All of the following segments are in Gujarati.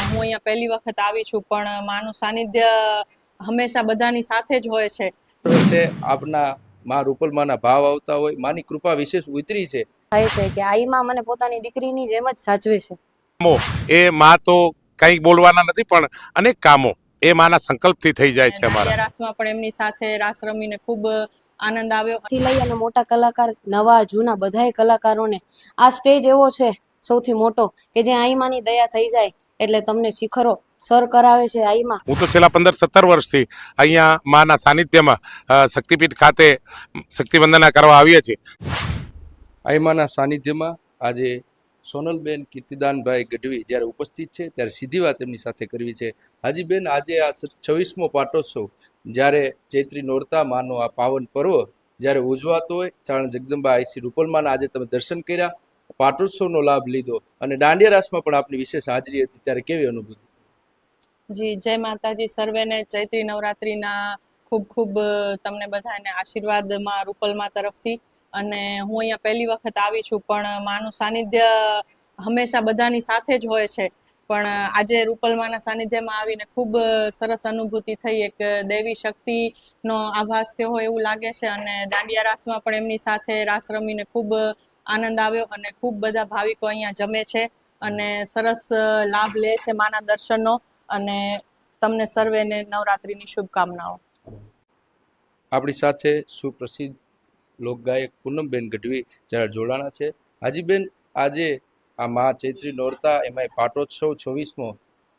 હું અહીંયા પહેલી વખત આવી છું, પણ માનું સાનિધ્ય હંમેશા બધાની સાથે જ હોય છે. વર્ષે આપના માં રૂપલમાના ભાવ આવતા હોય, માની કૃપા વિશેષ ઉતરી છે. થાય છે કે આઈ માં મને પોતાની દીકરીની જેમ જ સાચવે છે. એ માં તો કંઈ બોલવાના નથી, પણ અનેક કામો એ માના સંકલ્પથી થઈ જાય છે. અમારા રાસમાં પણ એમની સાથે રાસ રમીને ખૂબ આનંદ આવ્યો. થી લઈ અને મોટા કલાકાર, નવા જૂના બધાય કલાકારોને આ સ્ટેજ એવો છે સૌથી મોટો કે જે આઈમાની દયા થઈ જાય એટલે તમને શિખરો સર કરાવે છે. આઈમાં હું તો છેલ્લા 15-17 વર્ષથી અહીંયા માના સાનિધ્યમાં શક્તિપીઠ ખાતે શક્તિ વંદના કરવા આવીએ છીએ. આઈમાના સાનિધ્યમાં આજે સોનલબેન કીર્તિદાનભાઈ ગઢવી જ્યારે ઉપસ્થિત છે ત્યારે સીધી વાત એમની સાથે કરવી છે. હાજીબેન, આજે આ 26મો પાટોત્સવ જ્યારે ચૈત્રી નોરતા માનો આ પાવન પર્વ જ્યારે ઉજવાતો હોય, ચારણ જગદંબા આઈસી રૂપલમાના આજે તમે દર્શન કર્યા, પાટોત્સવનો લાભ લીધો અને દાંડિયા રાસમાં પણ આપની વિશેષ હાજરી હતી, ત્યારે કેવી અનુભૂતિ? જી, જય માતાજી. સર્વેને ચૈત્રી નવરાત્રિના ખૂબ ખૂબ તમને બધાને આશીર્વાદ માં રૂપલમા તરફથી. અને હું અહીંયા પહેલી વખત આવી છું, પણ માનું સાનિધ્ય હંમેશા બધાની સાથે જ હોય છે. પણ આજે રૂપલમાના સાનિધ્યમાં આવીને ખૂબ સરસ અનુભૂતિ થઈ. એક દેવી શક્તિનો આભાસ થયો હોય એવું લાગે છે. અને દાંડિયા રાસમાં પણ એમની સાથે રાસ રમીને ખૂબ આનંદ આવ્યો અને ખૂબ બધા ભાવિકો અહીંયા જમે છે અને સરસ લાભ લે છે માના દર્શનનો. અને તમને સર્વેને નવરાત્રિની શુભકામનાઓ. આપણી સાથે સુપ્રસિદ્ધ લોકગાયક પૂનમબેન ગઢવી જ્યારે જોડાણા છે. હાજીબેન, આજે આ મા ચૈત્રી નોરતા, એમાંય પાટોત્સવ 26મો,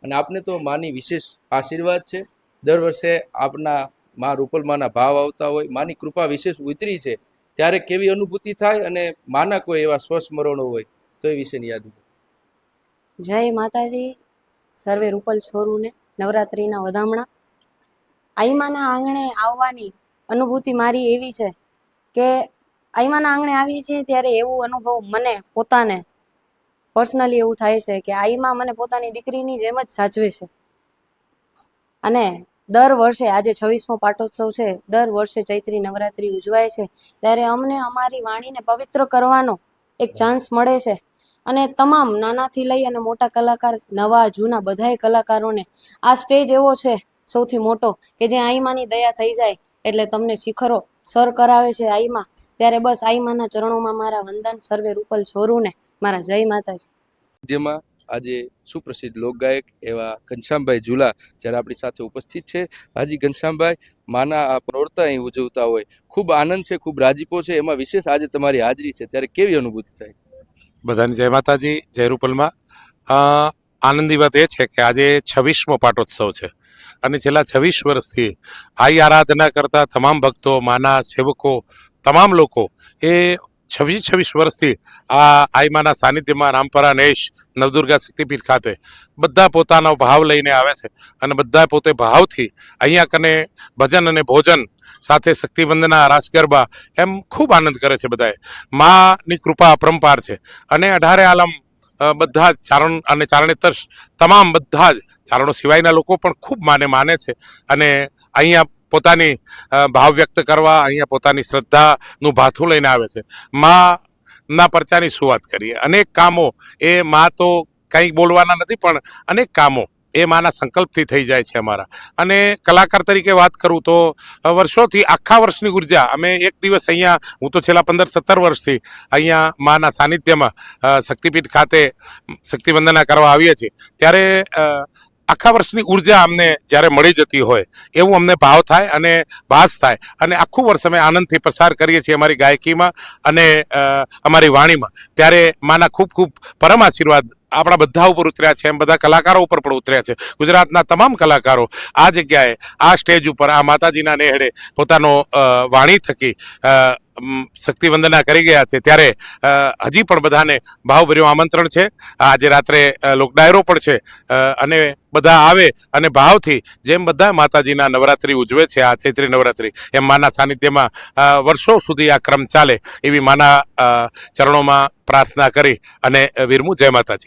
અને આપને તો માની વિશેષ આશીર્વાદ છે. દર વર્ષે આપના મા રૂપલમાના ભાવ આવતા હોય, માની કૃપા વિશેષ ઉતરી છે, ત્યારે કેવી અનુભૂતિ થાય અને માના કોઈ એવા સ્વસ્મરણો હોય તો એ વિશેની યાદ? જય માતાજી. સર્વે રૂપલ છોરુને નવરાત્રિના વધામણા. આઈમાના આંગણે આવવાની અનુભૂતિ મારી એવી છે કે આઈમાના આંગણે આવીએ છીએ ત્યારે એવું અનુભવ મને પોતાને પર્સનલી એવું થાય છે કે આઈમાં મને પોતાની દીકરીની જેમ જ સાચવે છે. અને દર વર્ષે આજે 26મો પાટોત્સવ છે, દર વર્ષે ચૈત્રી નવરાત્રિ ઉજવાય છે ત્યારે અમને અમારી વાણીને પવિત્ર કરવાનો એક ચાન્સ મળે છે. અને તમામ નાનાથી લઈ અને મોટા કલાકાર, નવા જૂના બધાય કલાકારોને આ સ્ટેજ એવો છે સૌથી મોટો કે જે આઈમાની દયા થઈ જાય એટલે તમને શિખરો સર કરાવે છે. આઈમાં ત્યારે બસ આઈમાના ચરણોમાં મારા વંદન. સર્વે રૂપલ છોરુને મારા જય માતાજી. જેમાં આજે સુપ્રસિદ્ધ લોકગાયક એવા ઘનશ્યામભાઈ ઝુલા જ્યારે આપણી સાથે ઉપસ્થિત છે. હાજી ઘનશ્યામભાઈ, માના આ નોરતા અહીં ઉજવતા હોય, ખૂબ આનંદ છે, ખૂબ રાજીપો છે, એમાં વિશેષ આજે તમારી હાજરી છે, ત્યારે કેવી અનુભૂતિ થાય? બધાને જય માતાજી, જય રૂપલમાં. આનંદની વાત એ છે કે આજે 26મો પાટોત્સવ છે અને છેલ્લા 26 વર્ષથી આઈ આરાધના કરતા તમામ ભક્તો, માના સેવકો, તમામ લોકો એ 26 વર્ષથી આ આઈમાના સાનિધ્યમાં રામપરા નેશ નવદુર્ગા શક્તિપીઠ ખાતે બધા પોતાનો ભાવ લઈને આવે છે અને બધા પોતે ભાવથી અહીંયા કને ભજન અને ભોજન સાથે શક્તિ વંદના, રાસ ગરબા એમ ખૂબ આનંદ કરે છે. બધાએ માની કૃપા અપરંપાર છે અને 18 આલમ બધા જ ચારણ અને ચારણેતર તમામ બધા જ ચારણો સિવાયના લોકો પણ ખૂબ માને છે અને અહીંયા પોતાની ભાવ વ્યક્ત કરવા, અહીંયા પોતાની શ્રદ્ધાનું ભાથું લઈને આવે છે. માના પરચાની શું વાત કરીએ? અનેક કામો એ માં તો કંઈ બોલવાના નથી, પણ અનેક કામો એ માના સંકલ્પથી થઈ જાય છે અમારા. અને કલાકાર તરીકે વાત કરું તો વર્ષોથી આખા વર્ષની ઉર્જા અમે એક દિવસ અહીંયા, હું તો છેલ્લા 15-17 વર્ષથી અહીંયા માના સાનિધ્યમાં શક્તિપીઠ ખાતે શક્તિ વંદના કરવા આવીએ છીએ ત્યારે આખા વર્ષની ઉર્જા અમને જ્યારે મળી જતી હોય એવું અમને ભાવ થાય અને ભાસ થાય અને આખું વર્ષ અમે આનંદથી પસાર કરીએ છીએ અમારી ગાયકીમાં અને અમારી વાણીમાં. ત્યારે માના ખૂબ ખૂબ પરમ આશીર્વાદ આપણા બધા ઉપર ઉતર્યા છે, એમ બધા કલાકારો ઉપર પણ ઉતર્યા છે. ગુજરાતના તમામ કલાકારો આ જગ્યાએ, આ સ્ટેજ ઉપર, આ માતાજીના નેહડે પોતાનો વાણી થકી શક્તિ વંદના કરી ગયા છે. ત્યારે હજી પણ બધાને ભાવભર્યું આમંત્રણ છે. આજે રાત્રે લોકડાયરો પણ છે અને બધા આવે અને ભાવથી જેમ બધા માતાજીના નવરાત્રિ ઉજવે છે, આ ચૈત્રી નવરાત્રિ, એમ માના સાનિધ્યમાં વર્ષો સુધી આ ક્રમ ચાલે એવી માના ચરણોમાં પ્રાર્થના કરી અને વિરમું. જય માતાજી.